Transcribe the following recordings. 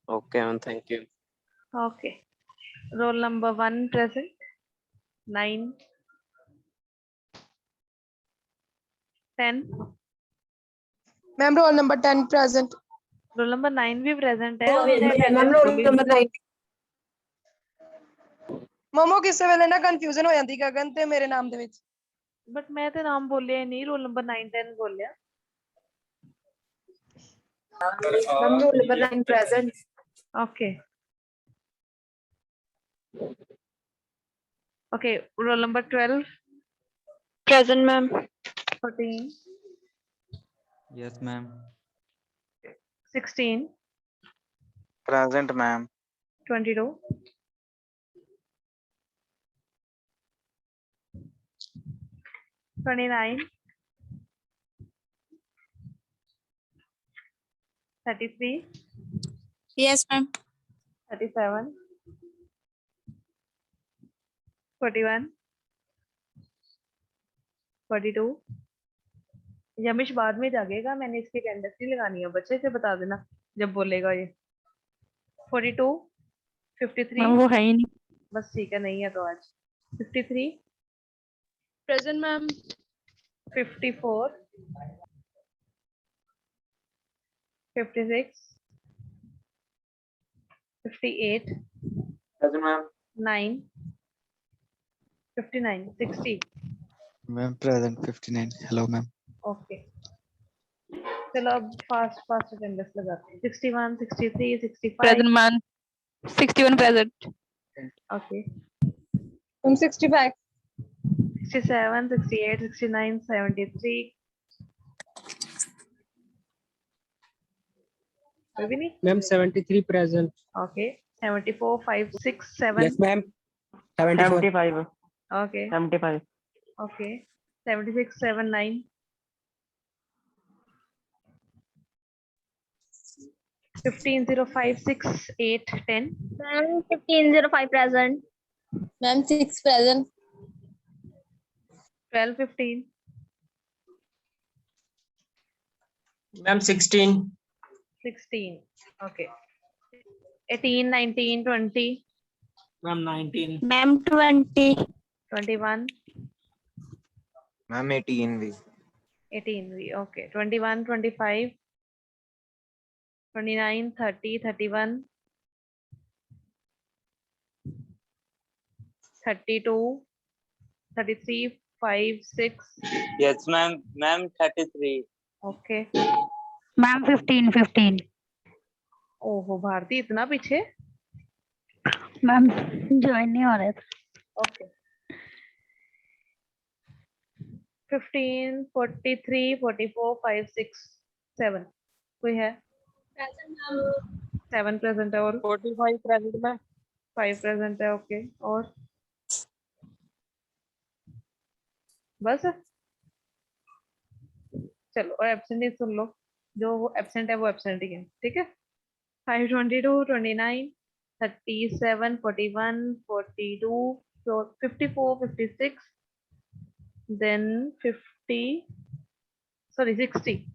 Okay, ma'am. Thank you. Okay. Roll number 1 present. 9. 10. Ma'am, roll number 10 present. Roll number 9 भी present है. Ma'am roll number 9 momo ਕਿਸੇ ਵੇਲੇ ਨਾ confusion ਹੋ ਜਾਂਦੀ ਗਗਨ ਤੇ ਮੇਰੇ ਨਾਮ ਦੇ ਵਿੱਚ But मैं तो नाम बोलिया ही नहीं. Roll number 9 10 बोलिया. Ma'am roll number 9 present Okay. Okay. Roll number 12. Present ma'am 14. Yes, ma'am. 16. Present, ma'am. 22. 29. 33. Yes ma'am 37. 41. 42. यमिश बाद में जागेगा. मैंने इसकी अटेंडेंस नहीं लगानी है. बच्चे से बता देना जब बोलेगा ये. 42. 53. वो है ही नहीं बस ठीक है. नहीं है तो आज. 53. Present ma'am 54. 56. 58. Present, ma'am. 9. 59. 60. Ma'am, present 59. Hello, ma'am. Okay. चलो अब फास्ट फास्ट अटेंडेंस लगाते हैं. 61. 63. 65. Present ma'am 61 present okay. I'm 65 67. 68. 69. 73. कोई भी नहीं. Ma'am, 73 present. Okay. 74. 5. 6. 7. Yes, ma'am. 74. 75. Okay. 75. Okay. 76. 7. 9. 15. 0. 5. 6. 8. 10. Ma'am 1505 present. Ma'am 6 present 12. 15. Ma'am, 16. 16. Okay. 18. 19. 20. Ma'am, 19. Ma'am 20. 21. Ma'am, 18 भी. 18. Okay. 21. 25. 29. 30. 31. 32. 33. 5. 6. Yes, ma'am. Ma'am, 33. Okay. Ma'am 15. ओहो भारती इतना पीछे. मैम ज्वाइन नहीं हो रहे थे. Okay. 15. 43. 44. 5. 6. 7. कोई है? 7 प्रेजेंट है. और 45 present, ma'am. 5 प्रेजेंट है. ओके. और बस. चलो और एब्सेंट ही सुन लो. जो एब्सेंट है वो एब्सेंट ही है. ठीक है. 5. 22. 29. 37. 41. 42. 54. 56. then 50. sorry 60.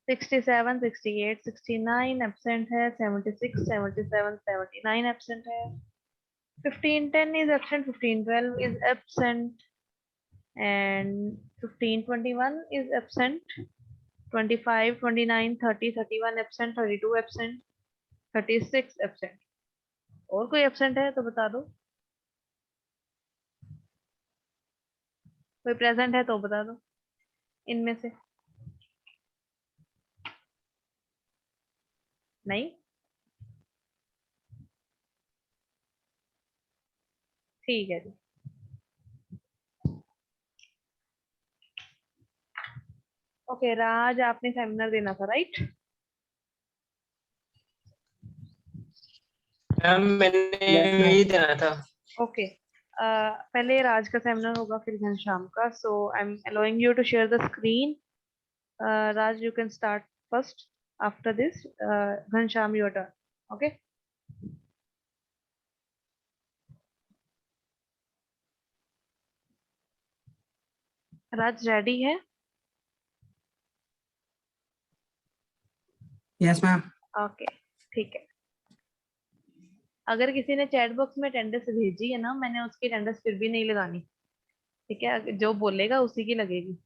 67. 68. 69 एब्सेंट है. 76. 77. 79 एब्सेंट है. 15. 10 is absent. 15. 12 is absent. And 15. 21 is absent. 25. 29. 30. 31 absent. 32 absent. 36 absent. और कोई absent है तो बता दो. कोई present है तो बता दो इनमें से. नहीं. ठीक है जी. ओके राज आपने सेमिनार देना था राइट. मैम मैंने यही देना था. ओके. पहले राज का सेमिनार होगा फिर घनश्याम का. So I am allowing you to share the screen. Raj you can start first. After this Ghanshyam your turn. Okay. Raj ready है. Yes, ma'am. ओके, ठीक है। अगर किसी ने चैट बॉक्स में अटेंडेंस भेजी है ना, मैंने उसकी अटेंडेंस फिर भी नहीं लगानी, ठीक है? जो बोलेगा उसी की लगेगी।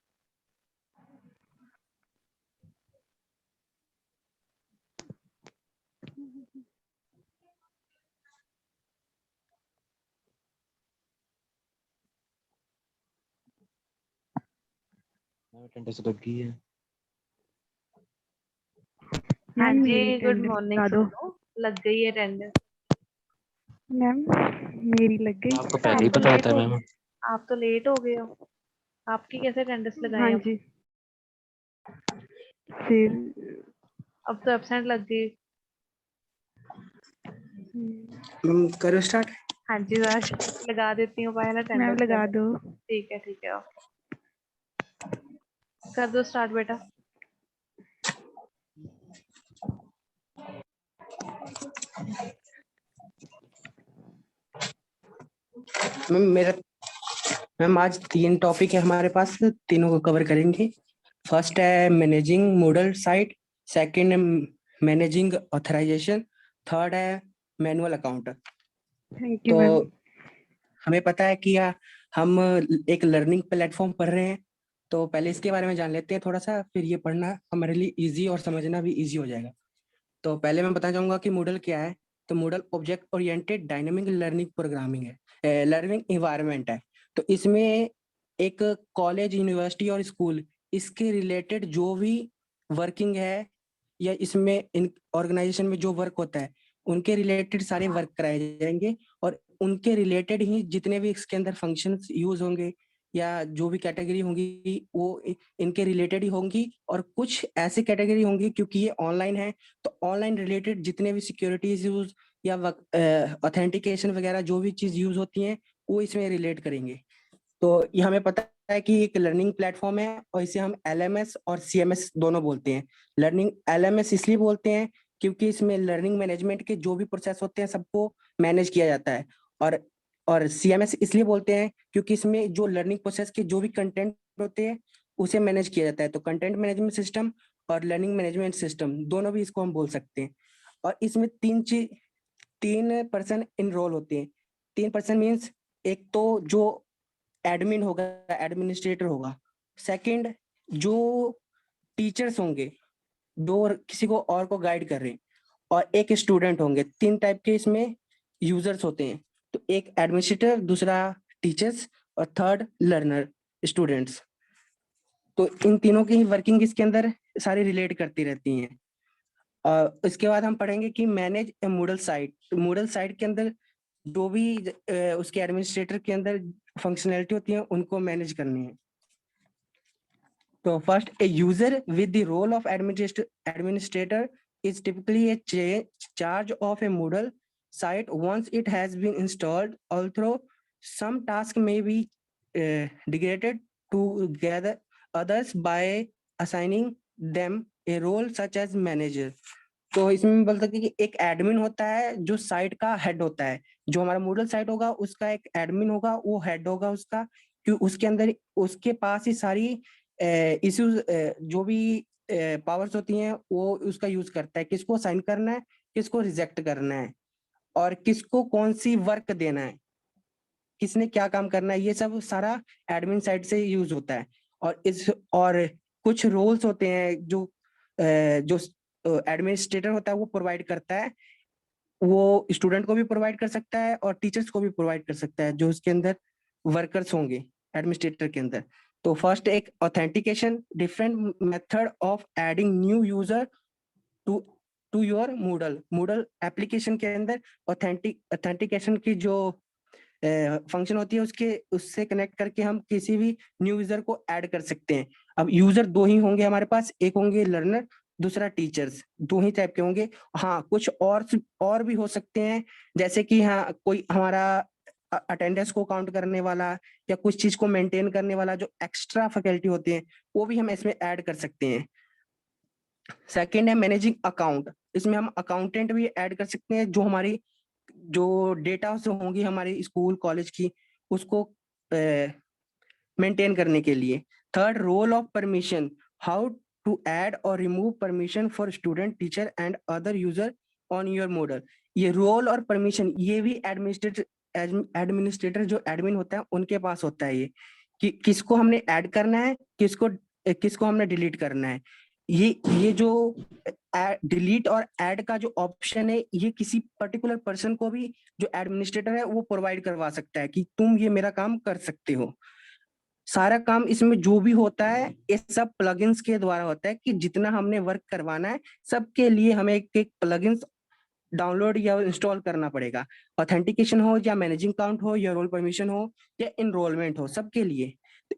अटेंडेंस लग गई है। हाँ मैम जी, मेरी गुड अटेंडेंस मॉर्निंग लगा दो। सबको। लग गई है अटेंडेंस। मैम मेरी लग गई। आपको पहले ही आप तो पता लेट होता है हो मैम। आप तो लेट हो गए हो। आपकी कैसे अटेंडेंस लगाए हाँ अब? जी, फिर अब तो एब्सेंट लग गई। मैम करो स्टार्ट। हाँ जी राज, लगा देती हूँ पहले मैम अटेंडेंस लगा कर। दो। ठीक है, ठीक है, ओके। कर दो स्टार्ट बेटा। मैम मेरा मैम आज 3 टॉपिक है हमारे पास, तीनों को कवर करेंगे। फर्स्ट है मैनेजिंग मॉडल साइट, सेकंड है मैनेजिंग ऑथराइजेशन, थर्ड है मैनुअल अकाउंट। थैंक यू तो मैम। हमें पता है कि हम एक लर्निंग प्लेटफॉर्म पढ़ रहे हैं, तो पहले इसके बारे में जान लेते हैं थोड़ा सा, फिर ये पढ़ना हमारे लिए इजी और समझना भी इजी हो जाएगा। तो पहले मैं बताना चाहूंगा कि मॉडल क्या है। तो model object oriented dynamic learning programming है, लर्निंग इन्वायरमेंट है। तो इसमें एक कॉलेज, यूनिवर्सिटी और स्कूल, इसके रिलेटेड जो भी वर्किंग है या इसमें इन ऑर्गेनाइजेशन में जो वर्क होता है उनके रिलेटेड सारे वर्क कराए जाएंगे, और उनके रिलेटेड ही जितने भी इसके अंदर फंक्शंस यूज होंगे या जो भी कैटेगरी होंगी वो इनके रिलेटेड ही होंगी। और कुछ ऐसी कैटेगरी होंगी क्योंकि ये ऑनलाइन है, तो ऑनलाइन रिलेटेड जितने भी सिक्योरिटीज यूज या ऑथेंटिकेशन वगैरह जो भी चीज यूज होती हैं वो इसमें रिलेट करेंगे। तो ये हमें पता है कि एक लर्निंग प्लेटफॉर्म है और इसे हम एलएमएस और सीएमएस दोनों बोलते हैं। लर्निंग एलएमएस इसलिए बोलते हैं क्योंकि इसमें लर्निंग मैनेजमेंट के जो भी प्रोसेस होते हैं सबको मैनेज किया जाता है। और सीएमएस इसलिए बोलते हैं क्योंकि इसमें जो लर्निंग प्रोसेस के जो भी कंटेंट होते हैं उसे मैनेज किया जाता है। तो कंटेंट मैनेजमेंट सिस्टम और लर्निंग मैनेजमेंट सिस्टम दोनों भी इसको हम बोल सकते हैं। और इसमें 3 पर्सन इनरोल होते हैं। 3 पर्सन मीन्स एक तो जो एडमिन होगा, एडमिनिस्ट्रेटर होगा। सेकंड जो टीचर्स होंगे, जो किसी को और को गाइड कर रहे हैं, और एक स्टूडेंट होंगे। 3 टाइप के इसमें यूजर्स होते हैं। तो एक एडमिनिस्ट्रेटर, दूसरा टीचर्स और थर्ड लर्नर, स्टूडेंट्स। तो इन तीनों की ही वर्किंग इसके अंदर सारी रिलेट करती रहती हैं। और इसके बाद हम पढ़ेंगे कि मैनेज ए मूडल साइट। मूडल साइट के अंदर जो भी उसके एडमिनिस्ट्रेटर के अंदर फंक्शनैलिटी होती है उनको मैनेज करनी है। तो first, a user with the role of administrator is typically a charge of a Moodle site once it has been installed, although some tasks may be delegated to gather others by assigning them a role such as manager. तो इसमें बोल सकते हैं कि एक admin होता है जो साइट का हेड होता है। जो हमारा मॉडल साइट होगा उसका एक एडमिन होगा, वो हेड होगा उसका, कि उसके अंदर उसके पास ही सारी इश्यूज जो भी पावर्स होती हैं वो उसका यूज करता है। किसको साइन करना है, किसको रिजेक्ट करना है, और किसको कौन सी वर्क देना है, किसने क्या काम करना है, ये सब सारा एडमिन साइड से यूज होता है। और कुछ रोल्स होते हैं जो एडमिनिस्ट्रेटर होता है वो प्रोवाइड करता है। वो स्टूडेंट को भी प्रोवाइड कर सकता है और टीचर्स को भी प्रोवाइड कर सकता है जो उसके अंदर वर्कर्स होंगे एडमिनिस्ट्रेटर के अंदर। तो फर्स्ट, एक authentication, different method of adding new user to your Moodle application के अंदर ऑथेंटिकेशन की जो फंक्शन होती है उससे कनेक्ट करके हम किसी भी न्यू यूजर को ऐड कर सकते हैं। अब यूजर 2 ही होंगे हमारे पास, एक होंगे लर्नर, दूसरा टीचर्स। 2 ही टाइप के होंगे। हाँ, कुछ और भी हो सकते हैं, जैसे कि हाँ कोई हमारा अटेंडेंस को काउंट करने वाला या कुछ चीज को मेंटेन करने वाला, जो एक्स्ट्रा फैकल्टी होते हैं वो भी हम इसमें ऐड कर सकते हैं। सेकेंड है मैनेजिंग अकाउंट। इसमें हम अकाउंटेंट भी ऐड कर सकते हैं, जो हमारी जो डेटा से होंगी हमारी स्कूल कॉलेज की, उसको मेंटेन करने के लिए। Third, role of permission, how to add or remove permission for student, teacher and other user on your model. ये रोल और परमिशन ये भी एडमिनिस्ट्रेटर जो एडमिन होता है उनके पास होता है, ये कि किसको हमने ऐड करना है, किसको हमने डिलीट करना है। ये जो डिलीट और ऐड का जो ऑप्शन है ये किसी पर्टिकुलर पर्सन को भी जो एडमिनिस्ट्रेटर है वो प्रोवाइड करवा सकता है कि तुम ये मेरा काम कर सकते हो। सारा काम इसमें जो भी होता है ये सब प्लगइन्स के द्वारा होता है कि जितना हमने वर्क करवाना है सबके लिए हमें एक प्लगइन्स डाउनलोड या इंस्टॉल करना पड़ेगा। ऑथेंटिकेशन हो या मैनेजिंग अकाउंट हो या रोल परमिशन हो या इनरोलमेंट हो, सबके लिए।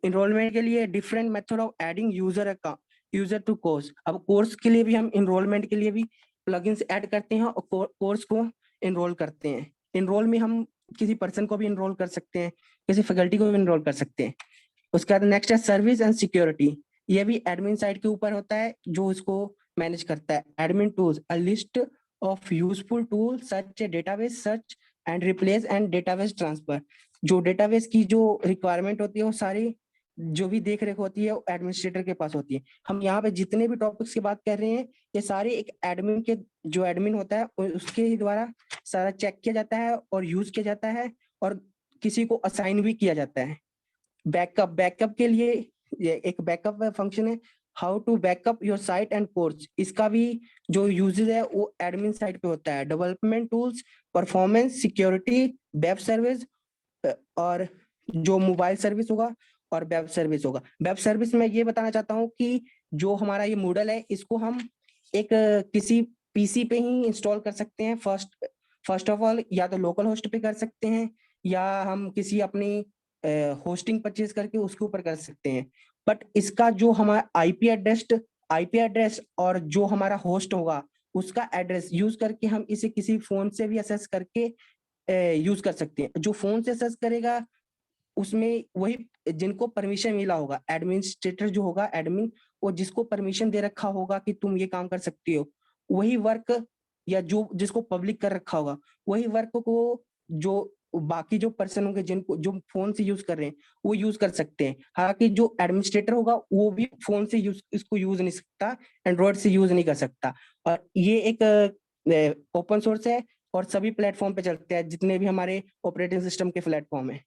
इनरोलमेंट के लिए different method of adding user to course. अब कोर्स के लिए भी हम इनरोलमेंट के लिए भी प्लगइन्स ऐड करते हैं और कोर्स को इनरोल करते हैं। इनरोल में हम किसी पर्सन को भी इनरोल कर सकते हैं, किसी फैकल्टी को भी इनरोल कर सकते हैं। उसके बाद नेक्स्ट है सर्विस एंड सिक्योरिटी। ये भी एडमिन साइड के ऊपर होता है जो इसको मैनेज करता है। Admin tools, a list of useful tool such A database search and replace and database transfer. जो डेटाबेस की जो रिक्वायरमेंट होती है वो सारी जो भी देख रेख होती है वो एडमिनिस्ट्रेटर के पास होती है। हम यहाँ पे जितने भी टॉपिक्स की बात कर रहे हैं ये सारे एक एडमिन के जो एडमिन होता है उसके ही द्वारा सारा चेक किया जाता है और यूज किया जाता है और किसी को असाइन भी किया जाता है। बैकअप के लिए एक बैकअप फंक्शन है, how to backup your site and course. इसका भी जो यूजेज है वो एडमिन साइट पे होता है। Development tools, performance, security, web service और जो मोबाइल सर्विस होगा और वेब सर्विस होगा। वेब सर्विस में ये बताना चाहता हूँ कि जो हमारा ये मॉडल है इसको हम एक किसी पीसी पे ही इंस्टॉल कर सकते हैं। फर्स्ट ऑफ ऑल या तो लोकल होस्ट पे कर सकते हैं या हम किसी अपनी होस्टिंग परचेज करके उसके ऊपर कर सकते हैं। बट इसका जो हमारा आईपी एड्रेस और जो हमारा होस्ट होगा उसका एड्रेस यूज करके हम इसे किसी फोन से भी एक्सेस करके यूज कर सकते हैं। जो फोन से एक्सेस करेगा उसमें वही जिनको परमिशन मिला होगा, एडमिनिस्ट्रेटर जो होगा एडमिन, वो जिसको परमिशन दे रखा होगा कि तुम ये काम कर सकती हो, वही वर्क या जो जिसको पब्लिक कर रखा होगा वही वर्क को जो बाकी जो पर्सन होंगे जिनको जो फोन से यूज कर रहे हैं वो यूज कर सकते हैं। हालांकि जो एडमिनिस्ट्रेटर होगा वो भी फोन से इसको यूज नहीं सकता, एंड्रॉइड से यूज नहीं कर सकता। और ये एक ओपन सोर्स है और सभी प्लेटफॉर्म पे चलते हैं जितने भी हमारे ऑपरेटिंग सिस्टम के प्लेटफॉर्म है।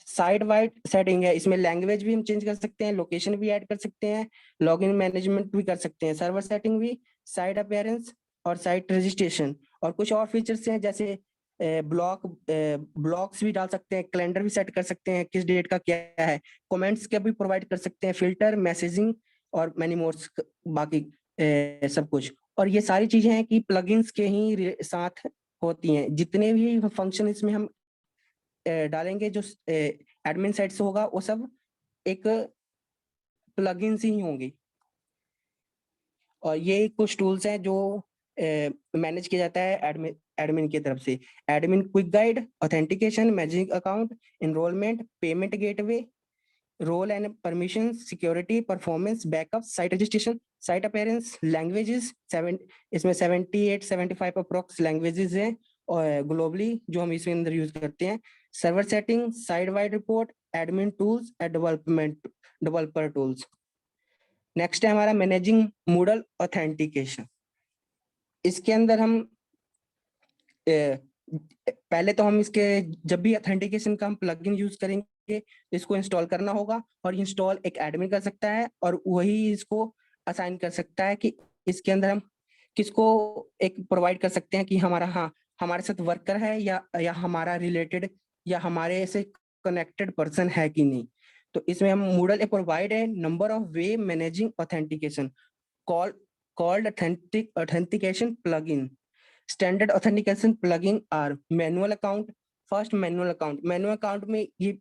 साइड वाइड सेटिंग है, इसमें लैंग्वेज भी हम चेंज कर सकते हैं, लोकेशन भी ऐड कर सकते हैं, लॉगिन मैनेजमेंट भी कर सकते हैं, सर्वर सेटिंग भी, साइट अपीयरेंस और साइट रजिस्ट्रेशन। और कुछ और फीचर्स हैं जैसे ब्लॉक्स भी डाल सकते हैं, कैलेंडर भी सेट कर सकते हैं किस डेट का क्या है, कमेंट्स के भी प्रोवाइड कर सकते हैं, फिल्टर, मैसेजिंग और मैनी मोर बाकी सब कुछ। और ये सारी चीजें हैं कि प्लगइन्स के ही साथ होती हैं। जितने भी फंक्शन इसमें हम डालेंगे जो एडमिन साइड से होगा वो सब एक प्लगइन्स ही होंगे। और ये कुछ टूल्स हैं जो मैनेज किया जाता है एडमिन की तरफ से। Admin quick guide, authentication, managing account, enrolment, payment gateway, role and permission, security, performance, backup, site registration, site appearance, languages इसमें 78-75 अप्रोक्स लैंग्वेजेस हैं और ग्लोबली जो हम इसके अंदर यूज करते हैं। Server setting, side wide report, admin tools end developer tools. Next है हमारा मैनेजिंग मॉडल ऑथेंटिकेशन। इसके अंदर हम पहले तो हम इसके जब भी ऑथेंटिकेशन का हम प्लगइन यूज करेंगे इसको इंस्टॉल करना होगा और इंस्टॉल एक एडमिन कर सकता है और वही इसको असाइन कर सकता है कि इसके अंदर हम किसको एक प्रोवाइड कर सकते हैं कि हमारे साथ वर्कर है या हमारा रिलेटेड या हमारे से कनेक्टेड पर्सन है कि नहीं। तो इसमें हम मॉडल प्रोवाइड है number of way managing authentication called authentication plugin. Standard authentication plugin are manual account. First manual account में ये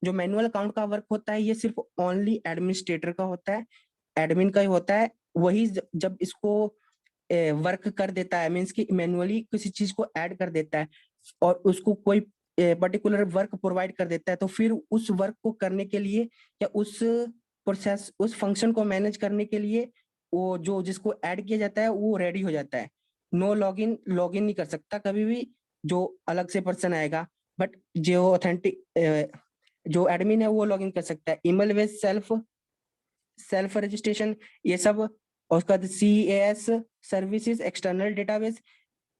जो मैनुअल अकाउंट का वर्क होता है ये सिर्फ ओनली एडमिनिस्ट्रेटर का होता है, एडमिन का ही होता है। वही जब इसको वर्क कर देता है मीन्स कि मैनुअली किसी चीज को ऐड कर देता है और उसको कोई पर्टिकुलर वर्क प्रोवाइड कर देता है तो फिर उस वर्क को करने के लिए या उस प्रोसेस उस फंक्शन को मैनेज करने के लिए वो जो जिसको ऐड किया जाता है वो रेडी हो जाता है। नो लॉगिन नहीं कर सकता कभी भी जो अलग से पर्सन आएगा, बट जो ऑथेंटिक जो एडमिन है वो लॉगिन कर सकता है। Email based self self registration, ये सब। और उसके बाद CAS services, external database,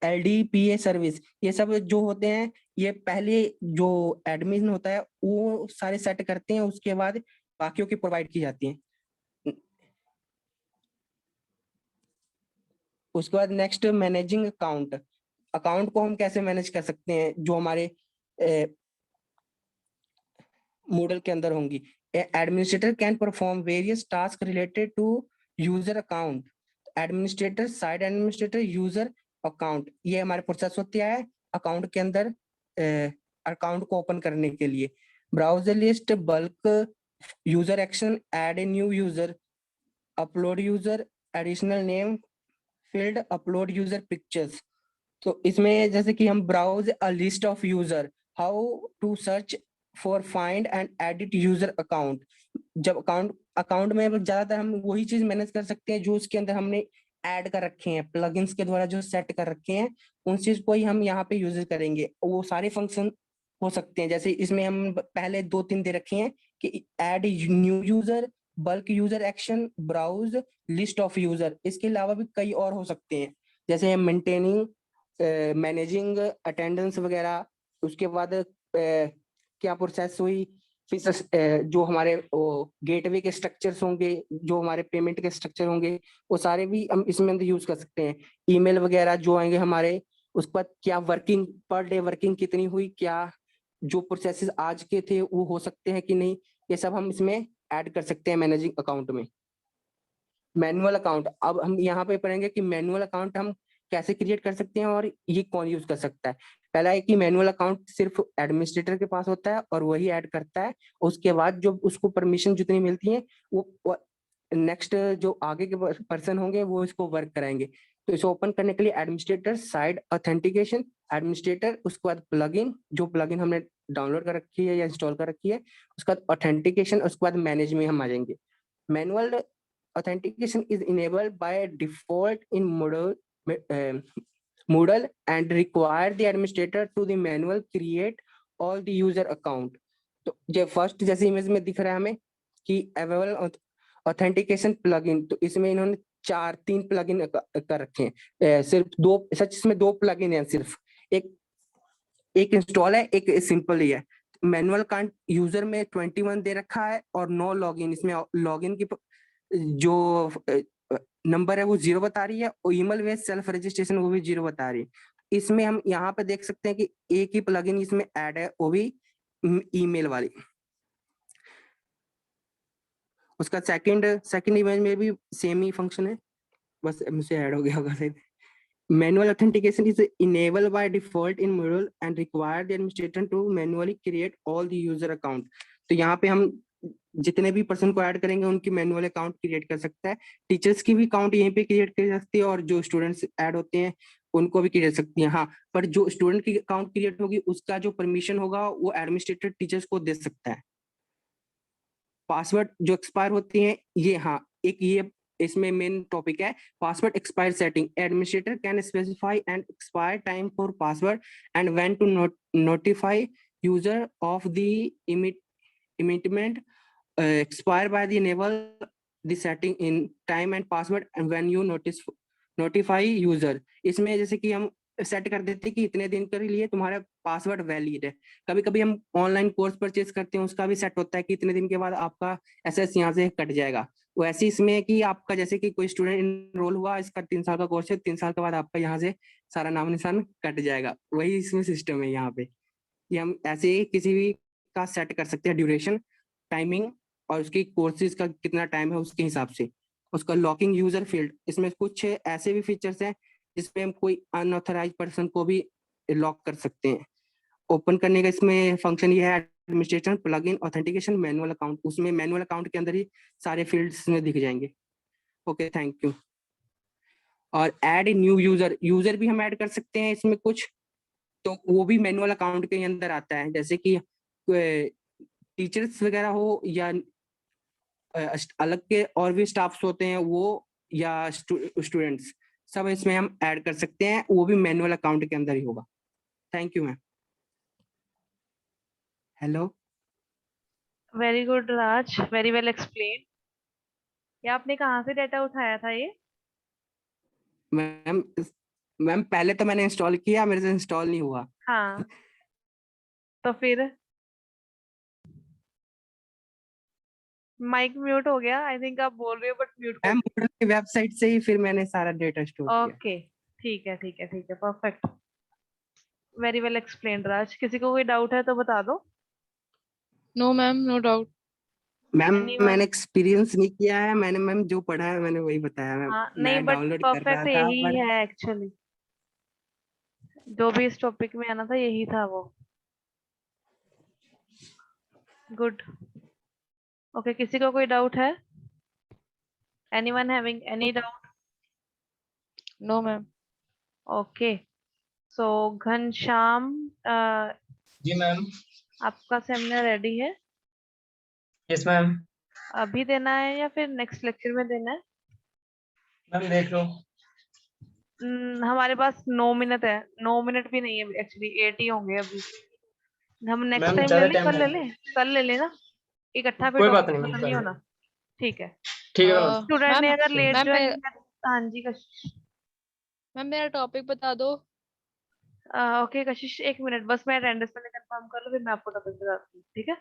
LDPA service, ये सब जो होते हैं ये पहले जो एडमिन होता है वो सारे सेट करते हैं, उसके बाद बाकियों की प्रोवाइड की जाती हैं। उसके बाद नेक्स्ट मैनेजिंग अकाउंट। अकाउंट को हम कैसे मैनेज कर सकते हैं जो हमारे मॉडल के अंदर होंगी। Administrator can perform various task related to user account. Administrator, side administrator, user account, ये हमारे प्रोसेस होती है अकाउंट के अंदर अकाउंट को ओपन करने के लिए। Browser list, bulk user action, add a new user, upload user, additional name field, upload user pictures. तो इसमें जैसे कि हम browse a list of user, how to search for find and edit user account. जब account में ज्यादातर हम वही चीज मैनेज कर सकते हैं जो उसके अंदर हमने ऐड कर रखे हैं, प्लगइन्स के द्वारा जो सेट कर रखे हैं उन चीज को ही हम यहाँ पे यूज करेंगे। वो सारे फंक्शन हो सकते हैं, जैसे इसमें हम पहले 2-3 दे रखे हैं कि add new user, bulk user action, browse list of user. इसके अलावा भी कई और हो सकते हैं, जैसे मेंटेनिंग, मैनेजिंग, अटेंडेंस वगैरह। उसके बाद क्या प्रोसेस हुई, फिर जो हमारे गेटवे के स्ट्रक्चर्स होंगे, जो हमारे पेमेंट के स्ट्रक्चर होंगे, वो सारे भी हम इसमें अंदर यूज कर सकते हैं। ईमेल वगैरह जो आएंगे हमारे, उसके बाद क्या वर्किंग पर डे वर्किंग कितनी हुई, क्या जो प्रोसेसेस आज के थे वो हो सकते हैं कि नहीं, ये सब हम इसमें ऐड कर सकते हैं मैनेजिंग अकाउंट में। मैनुअल अकाउंट, अब हम यहाँ पे पढ़ेंगे कि मैनुअल अकाउंट हम कैसे क्रिएट कर सकते हैं और ये कौन यूज कर सकता है। पहला है कि मैनुअल अकाउंट सिर्फ एडमिनिस्ट्रेटर के पास होता है और वही ऐड करता है। उसके बाद जो उसको परमिशन जितनी मिलती है वो नेक्स्ट जो आगे के पर्सन होंगे वो इसको वर्क कराएंगे। तो इसे ओपन करने के लिए एडमिनिस्ट्रेटर, साइड ऑथेंटिकेशन, एडमिनिस्ट्रेटर, उसके बाद प्लगइन, जो प्लगइन हमने डाउनलोड कर रखी है या इंस्टॉल कर रखी है, उसके बाद ऑथेंटिकेशन, उसके बाद मैनेज में हम आ जाएंगे। Manual authentication is enabled by default in Moodle and require the administrator to the manual create all the user account। तो ये फर्स्ट जैसे इमेज में दिख रहा है हमें कि अवेलेबल ऑथेंटिकेशन प्लगइन, तो इसमें इन्होंने 3 प्लगइन कर रखे हैं। सिर्फ 2, सच इसमें 2 प्लगइन है, सिर्फ एक इंस्टॉल है, एक सिंपल ही है। मैनुअल कांट यूजर में 21 दे रखा है और नो लॉगिन, इसमें लॉगिन की जो नंबर है वो 0 बता रही है और ईमेल बेस्ड सेल्फ रजिस्ट्रेशन वो भी 0 बता रही है। इसमें हम यहाँ पे देख सकते हैं कि एक ही प्लगइन इसमें ऐड है, वो भी ईमेल वाली। उसका सेकंड इमेज में भी सेम ही फंक्शन है, बस मुझसे ऐड हो गया होगा शायद। Manual authentication is enabled by default in Moodle and require the administrator to manually create all the user account। तो यहाँ पे हम जितने भी पर्सन को ऐड करेंगे उनकी मैनुअल अकाउंट क्रिएट कर सकता है। टीचर्स की भी अकाउंट यहीं पे क्रिएट कर सकती है और जो स्टूडेंट्स ऐड होते हैं उनको भी क्रिएट सकती है। हाँ, पर जो स्टूडेंट की अकाउंट क्रिएट होगी उसका जो परमिशन होगा वो एडमिनिस्ट्रेटर टीचर्स को दे सकता है। पासवर्ड जो एक्सपायर होती है ये, हाँ, एक ये इसमें मेन टॉपिक है password expire setting. Administrator can specify and expire time for password and when to notify user of the imminent expire by the enable the setting in time and password and when you notify user। इसमें जैसे कि हम set कर देते हैं कि इतने दिन के लिए तुम्हारा पासवर्ड वैलिड है। कभी कभी हम ऑनलाइन कोर्स परचेज करते हैं, उसका भी सेट होता है कि इतने दिन के बाद आपका एसएस यहाँ से कट जाएगा। वैसे इसमें कि आपका जैसे कि कोई स्टूडेंट इनरोल हुआ, इसका 3 साल का कोर्स है, 3 साल के बाद आपका यहाँ से सारा नाम निशान कट जाएगा, वही इसमें सिस्टम है यहाँ पे कि हम ऐसे ही किसी भी का सेट कर सकते हैं ड्यूरेशन, टाइमिंग और उसकी कोर्सेज का कितना टाइम है उसके हिसाब से। उसका लॉकिंग यूजर फील्ड, इसमें कुछ ऐसे भी फीचर्स हैं जिसमें हम कोई अनऑथराइज पर्सन को भी लॉक कर सकते हैं। ओपन करने का इसमें फंक्शन ये है administration, plugin, authentication, manual account. उसमें मैनुअल अकाउंट के अंदर ही सारे फील्ड्स में दिख जाएंगे। Okay, thank you. और ऐड न्यू यूजर भी हम ऐड कर सकते हैं इसमें कुछ, तो वो भी मैनुअल अकाउंट के अंदर आता है। जैसे कि टीचर्स वगैरह हो या अलग के और भी स्टाफ्स होते हैं वो, या स्टूडेंट्स, सब इसमें हम ऐड कर सकते हैं, वो भी मैनुअल अकाउंट के अंदर ही होगा। Thank you ma'am. Hello. Very good, Raj. Very well explained. ये आपने कहाँ से डेटा उठाया था ये? मैम मैम पहले तो मैंने इंस्टॉल किया, मेरे से इंस्टॉल नहीं हुआ। हाँ, तो फिर माइक म्यूट हो गया। आई थिंक आप बोल रहे हो बट म्यूट कर। मैम Moodle की वेबसाइट से ही फिर मैंने सारा डेटा स्टोर किया। ओके, ठीक है ठीक है ठीक है, परफेक्ट, वेरी वेल एक्सप्लेन्ड राज। किसी को कोई डाउट है तो बता दो। No, ma'am, no doubt. Ma'am Anyone? मैंने एक्सपीरियंस नहीं किया है, मैंने मैम जो पढ़ा है मैंने वही बताया। मैम हाँ नहीं, मैं बट डाउनलोड कर परफेक्ट रहा था यही पर है एक्चुअली, जो भी इस टॉपिक में आना था यही था वो। गुड। ओके, किसी को कोई डाउट है? Anyone having any doubt? No, ma'am. Okay, so Ghanshyam, जी मैम। आपका सेमिनार रेडी है? Yes ma'am. अभी देना है या फिर नेक्स्ट लेक्चर में देना है? मैम देख लो। हमारे पास 9 मिनट है, 9 मिनट भी नहीं है एक्चुअली, 8 ही होंगे अभी। हम नेक्स्ट मैम टाइम ले ज्यादा लें, टाइम कल ले है। लें? कल ले लेना, इकट्ठा फिर कोई बात टॉपिक नहीं खत्म मैम, नहीं कल। होना। ठीक है। ठीक है स्टूडेंट ने अगर लेट मैम ज्वाइन किया, हाँ जी कशिश। मैम मेरा टॉपिक बता दो। ओके कशिश, 1 मिनट बस, मैं अटेंडेंस मैंने कंफर्म कर लूँ फिर मैं आपको टॉपिक बताती हूँ, ठीक है?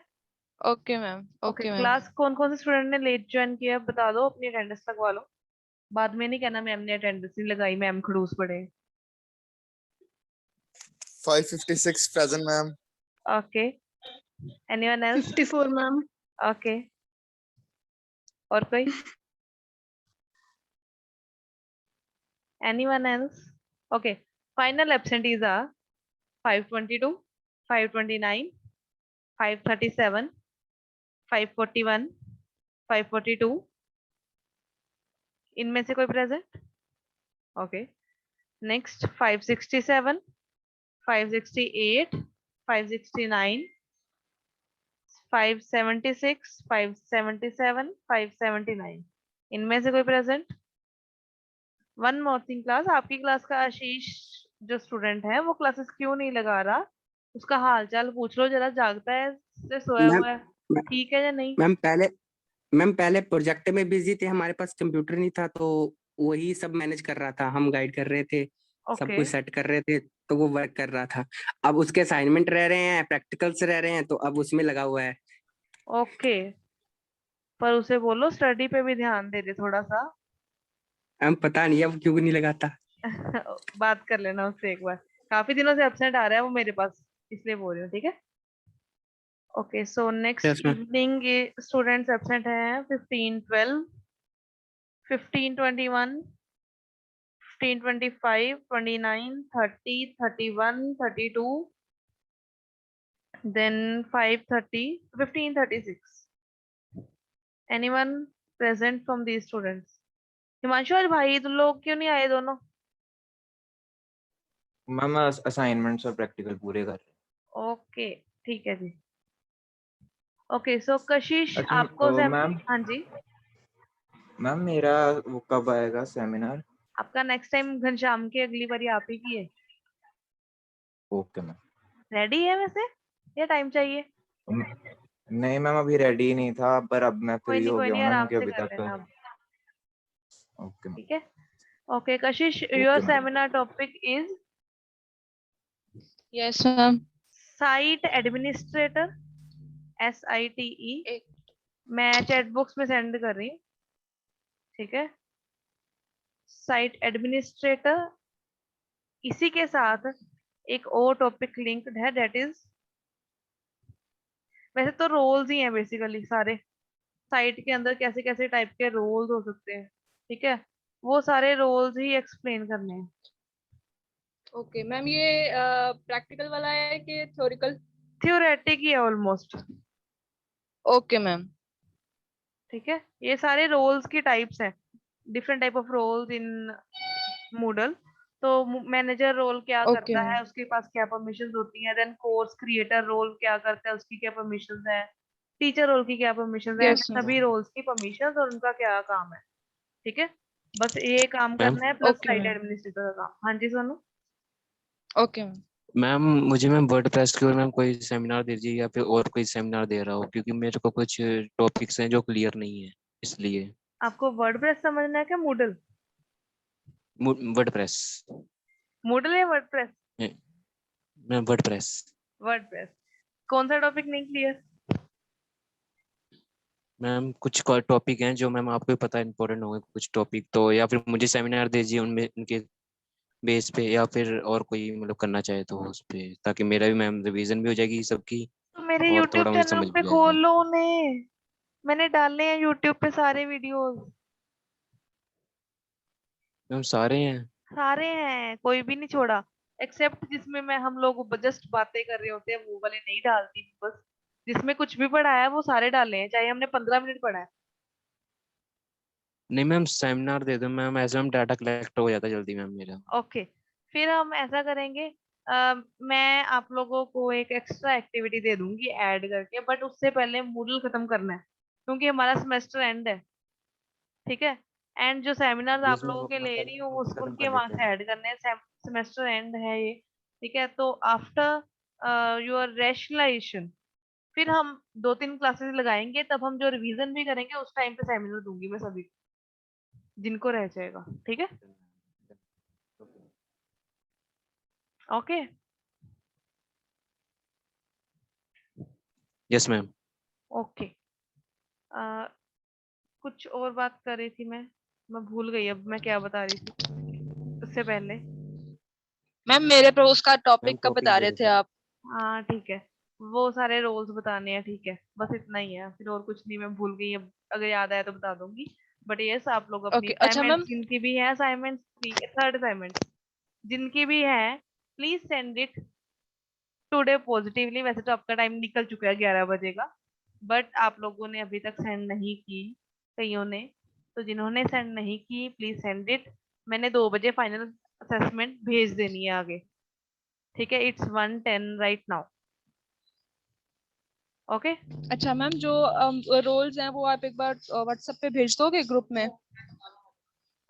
Okay ma'am, okay, okay ma'am. Class कौन कौन से स्टूडेंट ने लेट ज्वाइन किया बता दो, अपनी अटेंडेंस लगवा लो। बाद में नहीं कहना मैम ने अटेंडेंस नहीं लगाई, मैम खड़ूस पड़े। 556 present, ma'am. Okay, anyone else? 54 ma'am. Okay, और कोई? Anyone else? Okay. Final absentees are 522, 529, 537, 541, 542. इनमें से कोई प्रेजेंट? ओके। नेक्स्ट 567, 568, 569, 576, 577, 579. इनमें से कोई present? One more thing class, आपकी क्लास का आशीष जो स्टूडेंट है वो क्लासेस क्यों नहीं लगा रहा? उसका हाल चाल पूछ लो जरा, जागता है से सोया मैम हुआ है, ठीक है या नहीं? मैम पहले प्रोजेक्ट में बिजी थे, हमारे पास कंप्यूटर नहीं था तो वही सब मैनेज कर रहा था, हम गाइड कर रहे थे, सब ओके कुछ सेट कर रहे थे, तो वो वर्क कर रहा था। अब उसके असाइनमेंट रह रहे हैं, प्रैक्टिकल्स रह रहे हैं, तो अब उसमें लगा हुआ है। ओके, पर उसे बोलो स्टडी पे भी ध्यान दे दे थोड़ा सा। हम पता नहीं अब क्यों नहीं लगाता। बात कर लेना उससे एक बार, काफी दिनों से एब्सेंट आ रहा है वो मेरे पास, इसलिए बोल रही हूँ, ठीक है? Okay, so next Yes, ma'am. Evening students absent हैं 15, 12, 15, 21, 15, 25, 29, 30, 31, 32, then 5:30, 15, 36. Anyone present from these students? Himanshu और भाई तुम लोग क्यों नहीं आए दोनों? मैम असाइनमेंट्स और प्रैक्टिकल पूरे कर रहे ओके, ठीक है जी। ओके, सो कशिश अच्छा, आपको मैम। हाँ जी, मैम मेरा वो कब आएगा सेमिनार? आपका नेक्स्ट टाइम घनश्याम की अगली बारी आप ही की है। Okay ma'am. रेडी है वैसे या टाइम चाहिए? नहीं मैम, अभी रेडी नहीं था, पर अब मैं फ्री हो कोई गया नहीं, हूँ ना, आराम क्योंकि से अभी कर तक। लेना अब, ओके मैम। ठीक है? Okay Kashish, Okay, your ma'am. Seminar topic is yes ma'am. Site administrator, SITE। मैं चैट बॉक्स में सेंड कर रही हूँ, ठीक है? साइट एडमिनिस्ट्रेटर, इसी के साथ एक और टॉपिक लिंक्ड है, दैट इज, वैसे तो रोल्स ही हैं बेसिकली सारे, साइट के अंदर कैसे कैसे टाइप के रोल्स हो सकते हैं, ठीक है? वो सारे रोल्स ही एक्सप्लेन करने हैं। ओके मैम, ये प्रैक्टिकल वाला है कि थ्योरिकल? थ्योरेटिक ही है ऑलमोस्ट, ओके मैम। ठीक है? ये सारे रोल्स की टाइप्स हैं, different type of roles in Moodle. तो मैनेजर रोल क्या ओके करता है, मैम। उसके पास क्या परमिशंस होती हैं, देन कोर्स क्रिएटर रोल क्या करता है, उसकी क्या परमिशंस है, टीचर रोल की क्या परमिशंस है, यस मैम। सभी रोल्स की परमिशंस और उनका क्या काम है, ठीक है? बस ये काम करना है, plus okay site ma'am. Administrator का काम। हाँ जी सोनू। Okay ma'am. मैम मुझे मैम वर्डप्रेस के ऊपर मैम कोई सेमिनार दीजिए या फिर और कोई सेमिनार दे रहा हो, क्योंकि मेरे को कुछ टॉपिक्स हैं जो क्लियर नहीं है, इसलिए। आपको वर्डप्रेस समझना है क्या मूडल? वर्डप्रेस मूडल या वर्डप्रेस? Ma'am, WordPress. वर्डप्रेस। कौन सा टॉपिक नहीं क्लियर? मैम कुछ टॉपिक हैं जो मैम आपको भी पता है इम्पोर्टेंट होंगे कुछ टॉपिक, तो या फिर मुझे सेमिनार दीजिए उनमें, उनके बेस पे, या फिर और कोई मतलब करना चाहे तो उस पे, ताकि मेरा भी मैम रिवीजन भी हो जाएगी सबकी तो मेरे और YouTube थोड़ा मुझे चैनल समझ पे भी खोल आएगा। लो उन्हें, मैंने डाले हैं YouTube पे सारे वीडियोस। मैम सारे हैं। सारे हैं, कोई भी नहीं छोड़ा, एक्सेप्ट जिसमें मैं हम लोग जस्ट बातें कर रहे होते हैं वो वाले नहीं डालती बस। जिसमें कुछ भी पढ़ा है वो सारे डाले हैं, चाहे हमने 15 मिनट पढ़ा है। नहीं मैम, सेमिनार दे दो मैम, ऐसे मैम डाटा कलेक्ट हो जाता है जल्दी मैम मेरा। ओके, फिर हम ऐसा करेंगे, मैं आप लोगों को एक एक्स्ट्रा एक्टिविटी दे दूंगी ऐड करके, बट उससे पहले मूडल खत्म करना है क्योंकि हमारा सेमेस्टर एंड है, ठीक है। एंड जो सेमिनार्स आप प्लीज मैम लोगों के अपना ले रही पहले हूँ खत्म उनके कर वहां लेते से हैं। ऐड करने हैं, सेमेस्टर एंड है ये, ठीक है। तो आफ्टर योर रैशनलाइजेशन फिर हम 2-3 क्लासेस लगाएंगे, तब हम जो रिवीजन भी करेंगे उस टाइम पे सेमिनार दूंगी मैं सभी को, जिनको रह जाएगा, ठीक है। Okay, yes ma'am. ओके। कुछ और बात कर रही थी मैं भूल गई अब मैं क्या बता रही थी उससे पहले। मैम मेरे पे उसका मैम टॉपिक का टॉपिक बता दे रहे दो थे सर। आप। हाँ ठीक है, वो सारे रोल्स बताने हैं, ठीक है, बस इतना ही है, फिर और कुछ नहीं, मैं भूल गई अब, अगर याद आया तो बता दूंगी। बट यस, आप लोग अपनी ओके अच्छा असाइनमेंट्स मैम। जिनकी भी है, असाइनमेंट्स थर्ड असाइनमेंट जिनकी भी है, please send it today positively. वैसे तो आपका टाइम निकल चुका है 11 बजे का, बट आप लोगों ने अभी तक सेंड नहीं की, कईयों ने, तो जिन्होंने सेंड नहीं की प्लीज सेंड इट। मैंने 2 बजे फाइनल असेसमेंट भेज देनी है आगे, ठीक है। It's 1:10 right now, okay. अच्छा मैम जो रोल्स हैं वो आप एक बार व्हाट्सएप पे भेज दोगे ग्रुप में?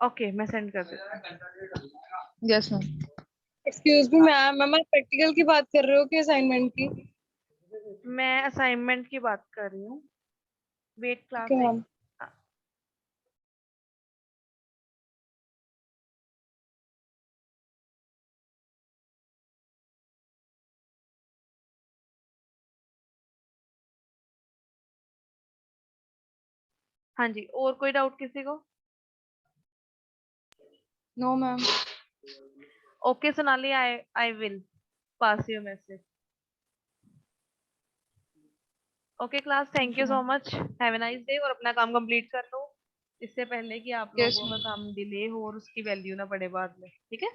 ओके, मैं सेंड कर देती yes ma'am. Excuse me ma'am, ma'am आप प्रैक्टिकल की बात कर रहे हो कि असाइनमेंट की? हूँ। मैं असाइनमेंट की बात कर रही हूँ, वेट क्लास ओके एक। मैम। हाँ जी, और कोई डाउट किसी को? No ma'am. Okay Sonali, I will pass you message. Okay class, thank you so much, have a nice day, और अपना काम कंप्लीट कर लो इससे पहले कि आप यस लोगों का मैम। काम डिले हो और उसकी वैल्यू ना पड़े बाद में, ठीक है।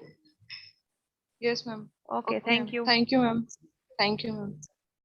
Yes ma'am. Okay, okay ma'am, thank you. Thank you ma'am. Thank you ma'am.